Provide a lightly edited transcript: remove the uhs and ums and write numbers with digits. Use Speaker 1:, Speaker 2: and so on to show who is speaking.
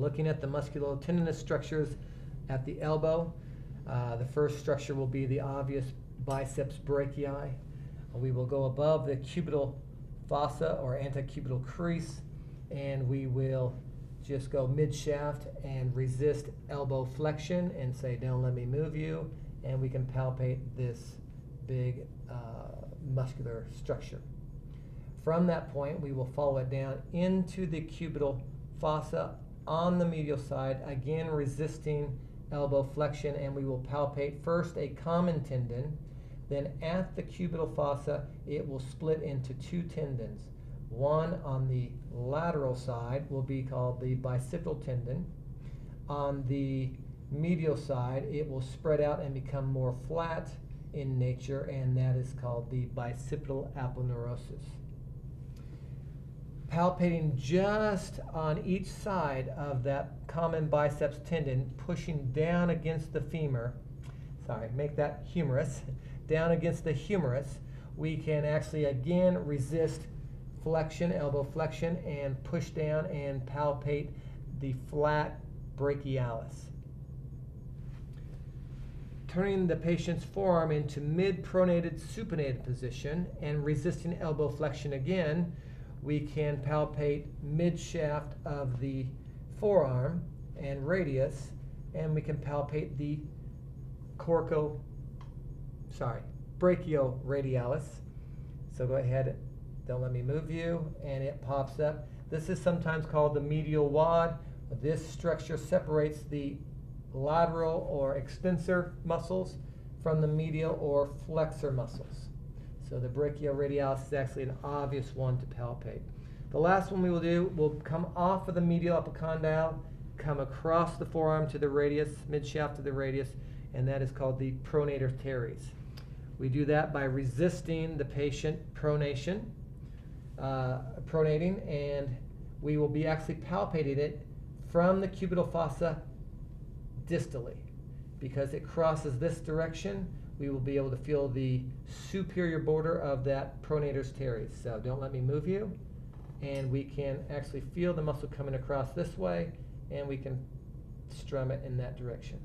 Speaker 1: Looking at the musculotendinous structures at the elbow, the first structure will be the obvious biceps brachii. We will go above the cubital fossa or antecubital crease, and we will just go mid-shaft and resist elbow flexion and say, don't let me move you, and we can palpate this big muscular structure. From that point, we will follow it down into the cubital fossa on the medial side, again resisting elbow flexion, and we will palpate first a common tendon. Then at the cubital fossa, it will split into two tendons. One on the lateral side will be called the bicipital tendon. On the medial side, it will spread out and become more flat in nature, and that is called the bicipital aponeurosis. Palpating just on each side of that common biceps tendon, pushing down against the femur, make that humerus, down against the humerus, we can actually again resist flexion, elbow flexion, and push down and palpate the flat brachialis. Turning the patient's forearm into mid-pronated supinated position and resisting elbow flexion again, we can palpate mid-shaft of the forearm and radius, and we can palpate the brachioradialis. So go ahead, don't let me move you, and it pops up. This is sometimes called the medial wad. This structure separates the lateral or extensor muscles from the medial or flexor muscles. So the brachioradialis is actually an obvious one to palpate. The last one we will do will come off of the medial epicondyle, come across the forearm to the radius, mid-shaft to the radius, and that is called the pronator teres. We do that by resisting the patient pronating, and we will be actually palpating it from the cubital fossa distally. Because it crosses this direction, we will be able to feel the superior border of that pronator teres. So don't let me move you. And we can actually feel the muscle coming across this way, and we can strum it in that direction.